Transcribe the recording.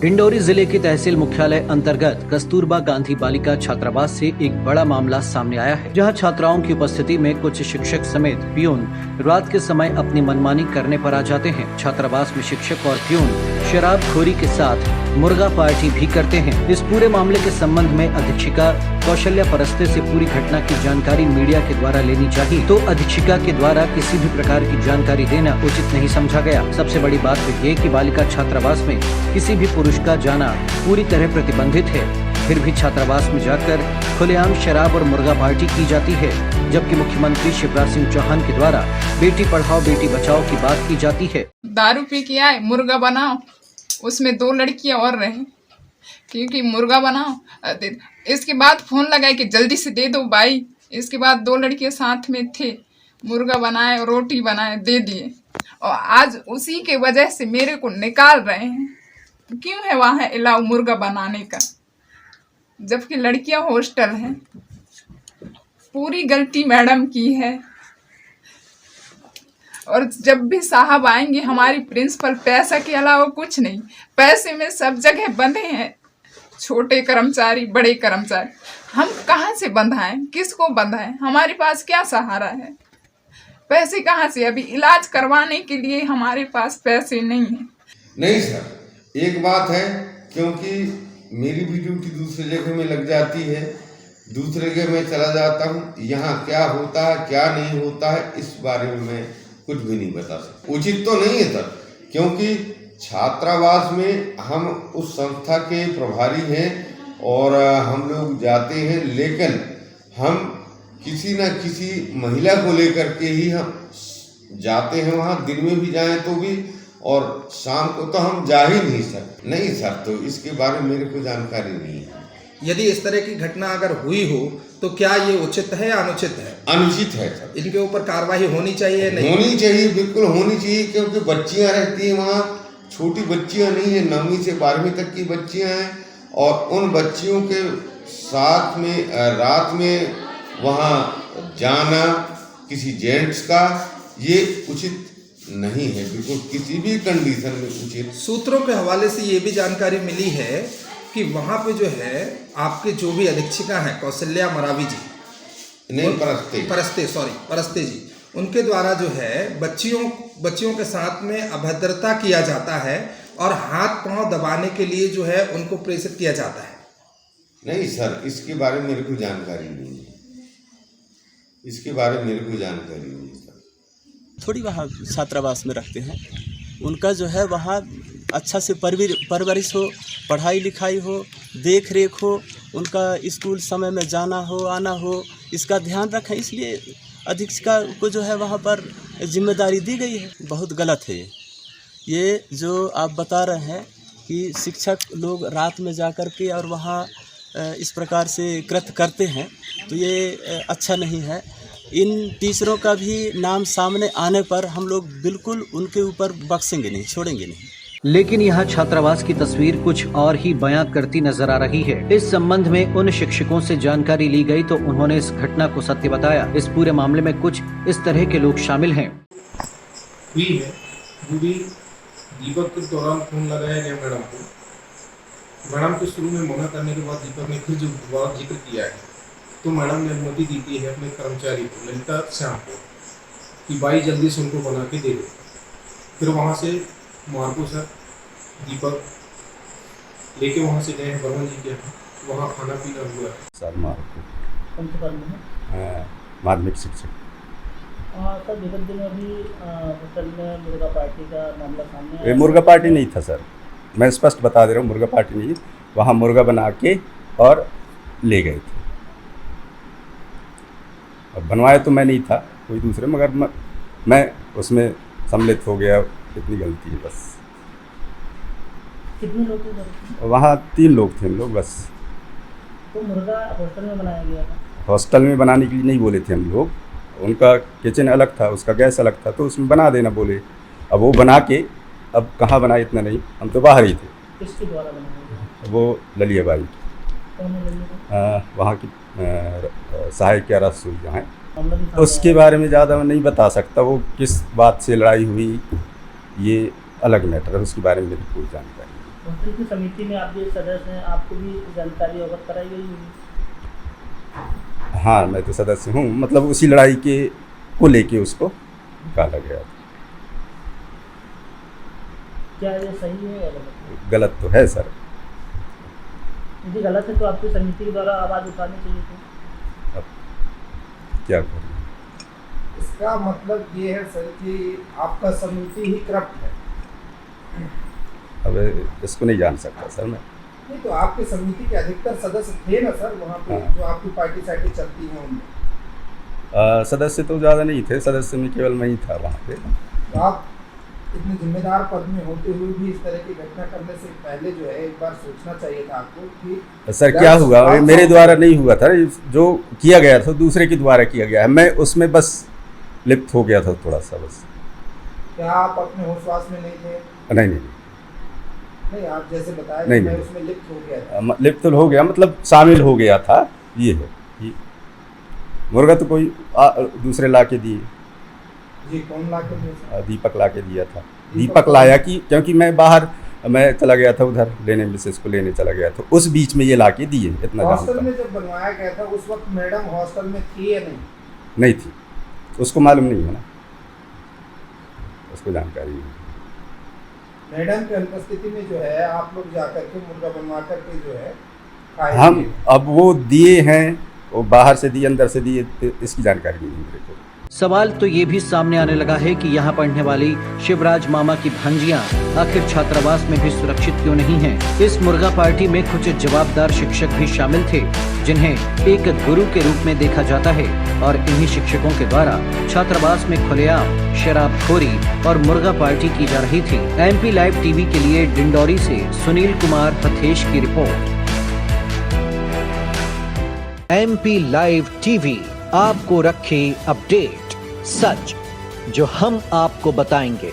डिंडोरी जिले के तहसील मुख्यालय अंतर्गत कस्तूरबा गांधी बालिका छात्रावास से एक बड़ा मामला सामने आया है, जहां छात्राओं की उपस्थिति में कुछ शिक्षक समेत पियून रात के समय अपनी मनमानी करने पर आ जाते हैं। छात्रावास में शिक्षक और पियून शराबखोरी के साथ मुर्गा पार्टी भी करते हैं। इस पूरे मामले के संबंध में अधीक्षिका कौशल्या परस्ते से पूरी घटना की जानकारी मीडिया के द्वारा लेनी चाहिए, तो अधीक्षिका के द्वारा किसी भी प्रकार की जानकारी देना उचित नहीं समझा गया। सबसे बड़ी बात तो ये कि बालिका छात्रावास में किसी भी पुरुष का जाना पूरी तरह प्रतिबंधित है, फिर भी छात्रावास में जाकर खुलेआम शराब और मुर्गा पार्टी की जाती है, जबकि मुख्यमंत्री शिवराज सिंह चौहान के द्वारा बेटी पढ़ाओ बेटी बचाओ की बात की जाती है। दारू पी के आए, मुर्गा बनाओ, उसमें 2 लड़कियां और रहे क्योंकि मुर्गा बनाओ। इसके बाद फोन लगाए कि जल्दी से दे दो भाई। इसके बाद 2 लड़कियां साथ में थे, मुर्गा बनाए और रोटी बनाए दे दिए, और आज उसी के वजह से मेरे को निकाल रहे हैं। क्यों है वहाँ अलाउ मुर्गा बनाने का, जबकि लड़कियां हॉस्टल हैं। पूरी गलती मैडम की है। और जब भी साहब आएंगे, हमारी प्रिंसिपल पैसा के अलावा कुछ नहीं, पैसे में सब जगह बंधे हैं, छोटे कर्मचारी बड़े कर्मचारी। हम कहाँ से बंधाएं, किसको बंधाएं? हमारे पास क्या सहारा है? पैसे कहाँ से? अभी इलाज करवाने के लिए हमारे पास पैसे नहीं है। नहीं सर, एक बात है, क्योंकि मेरी भी ड्यूटी दूसरी जगह में लग जाती है, दूसरे जगह में चला जाता हूँ। यहाँ क्या होता है क्या नहीं होता है इस बारे में मैं कुछ भी नहीं बता सकता। उचित तो नहीं है सर, क्योंकि छात्रावास में हम उस संस्था के प्रभारी हैं और हम लोग जाते हैं, लेकिन हम किसी न किसी महिला को लेकर के ही हम जाते हैं वहाँ। दिन में भी जाएं तो भी, और शाम को तो हम जा ही नहीं सकते। नहीं सर, तो इसके बारे में मेरे को जानकारी नहीं है। यदि इस तरह की घटना अगर हुई हो तो क्या ये उचित है या अनुचित है? अनुचित है सर। इनके ऊपर कार्रवाई होनी चाहिए? नहीं होनी चाहिए, बिल्कुल होनी चाहिए, क्योंकि बच्चियां रहती हैं वहाँ, छोटी बच्चियां नहीं है, 9वीं से 12वीं तक की बच्चियां हैं, और उन बच्चियों के साथ में रात में वहाँ जाना किसी जेंट्स का, ये उचित नहीं है, बिल्कुल किसी भी कंडीशन में उचित। सूत्रों के हवाले से ये भी जानकारी मिली है कि वहाँ पे जो है आपके जो भी अधीक्षिका हैं कौशल्या मरावी जी, नहीं परस्ते जी, उनके द्वारा जो है बच्चियों के साथ में अभद्रता किया जाता है और हाथ पांव दबाने के लिए जो है उनको प्रेषित किया जाता है। नहीं सर, इसके बारे में मेरे को जानकारी नहीं है, इसके बारे में मेरे को जानकारी नहीं है सर। थोड़ी वहाँ छात्रावास में रखते हैं, उनका जो है वहाँ अच्छा से परवरिश हो, पढ़ाई लिखाई हो, देख रेख हो, उनका स्कूल समय में जाना हो आना हो, इसका ध्यान रखें। इसलिए अधीक्षिका को जो है वहाँ पर जिम्मेदारी दी गई है। बहुत गलत है ये जो आप बता रहे हैं कि शिक्षक लोग रात में जा कर के और वहाँ इस प्रकार से कृत्य करते हैं, तो ये अच्छा नहीं है। इन टीचरों का भी नाम सामने आने पर हम लोग बिल्कुल उनके ऊपर बख्शेंगे नहीं, छोड़ेंगे नहीं। लेकिन यहाँ छात्रावास की तस्वीर कुछ और ही बयां करती नजर आ रही है। इस संबंध में उन शिक्षकों से जानकारी ली गई तो उन्होंने इस घटना को सत्य बताया। इस पूरे मामले में कुछ इस तरह के लोग शामिल हैं। हुई है, वो भी दीपक के दौरान फोन लगाया गया मैडम को। मैडम के शुरू में मना करने के बाद दीपक ने फिर जो दोबारा जिक्र किया है, तो मैडम ने अनुमति दी है अपने कर्मचारी को, ललिता श्याम को, कि भाई जल्दी से उनको बना के दे दो। फिर वहाँ से मार्को सर दीपक लेके वहाँ से गए हैं बर्मन जी के, वहाँ खाना पीना हुआ है। सर मार्को माध्यमिक शिक्षक। सर विगत दिनों अभी होटल में मुर्गा पार्टी का मामला सामने आया। ये मुर्गा पार्टी नहीं था सर, मैं स्पष्ट बता दे रहा हूँ, मुर्गा पार्टी नहीं। वहाँ मुर्गा बना के और ले गए थे। अब बनवाया तो मैं नहीं था, कोई दूसरे, मगर मैं उसमें सम्मिलित हो गया, इतनी गलती है बस। कितने लोग थे? वहाँ 3 लोग थे हम लोग बस। तो मुर्गा हॉस्टल में बनाया गया था? हॉस्टल में बनाने के लिए नहीं बोले थे हम लोग, उनका किचन अलग था, उसका गैस अलग था, तो उसमें बना देना बोले। अब वो बना के, अब कहाँ बनाए इतना नहीं, हम तो बाहर ही थे। किसके द्वारा बनाया गया? वो ललिया बाई, वहाँ की सहायक या रसूल जहाँ है, उसके बारे में ज़्यादा मैं नहीं बता सकता। वो किस बात से लड़ाई हुई ये अलग मैटर है, उसके बारे में मेरी कोई जानकारी नहीं। हॉस्टल की समिति में आप जो सदस्य हैं, आपको भी जानकारी अवगत कराई गई होगी? हाँ, मैं तो सदस्य हूँ, मतलब उसी लड़ाई के को लेके उसको निकाला गया। क्या ये सही है या गलत है? गलत तो है सर। यदि गलत है तो आपकी समिति के द्वारा आवाज़ उठानी चाहिए थी। अब क्या करें? इसका मतलब ये है सर कि आपका समिति ही करप्ट है। अब इसको नहीं जान सकता सर मैं। नहीं तो आपके समिति के अधिकतर सदस्य थे ना सर वहाँ पे, हाँ। जो आपकी पार्टी साइटी चलती है उनमें। सदस्य तो ज़्यादा नहीं थे, सदस्य में केवल मैं ही था वहाँ पे। तो आप इतने जिम्मेदार पद में होते हुए भी इस तरह की घटना करने से पहले जो है एक बार सोचना चाहिए था आपको कि सर क्या हुआ, मेरे द्वारा नहीं हुआ था, जो किया गया था दूसरे के द्वारा किया गया है, मैं उसमें बस लिप्त हो गया था थोड़ा सा बस। क्या आप अपने होश में नहीं थे? नहीं नहीं नहीं, आप जैसे बताया नहीं, कि मैं नहीं। उसमें लिप्त हो गया था। लिप्त हो गया मतलब शामिल हो गया था, ये है। मुर्गा तो कोई दूसरे ला के दिए। जी, कौन ला के दिया सर? दीपक ला के दिया था। दीपक लाया कि क्योंकि मैं बाहर मैं चला गया था उधर लेने, मिसेस को लेने चला गया था, उस बीच में ये ला के दिए, इतना हॉस्टल जानता में हूं। जब बनवाया गया था उस वक्त मैडम हॉस्टल में थी या नहीं? नहीं थी, उसको मालूम नहीं है ना, उसको जानकारी नहीं। मैडम की अनुपस्थिति में जो है आप लोग जाकर के मुर्गा बनवा करके जो है खाए हम थे। अब वो दिए हैं, वो बाहर से दिए अंदर से दिए, इसकी जानकारी नहीं है मेरे को। सवाल तो ये भी सामने आने लगा है कि यहाँ पढ़ने वाली शिवराज मामा की भांजियां आखिर छात्रावास में भी सुरक्षित क्यों नहीं हैं? इस मुर्गा पार्टी में कुछ जवाबदार शिक्षक भी शामिल थे, जिन्हें एक गुरु के रूप में देखा जाता है, और इन्हीं शिक्षकों के द्वारा छात्रावास में खुलेआम शराबखोरी और मुर्गा पार्टी की जा रही थी। MP लाइव टीवी के लिए डिंडौरी से सुनील कुमार हथेश की रिपोर्ट। MP लाइव टीवी आपको रखे अपडेट, सच जो हम आपको बताएंगे।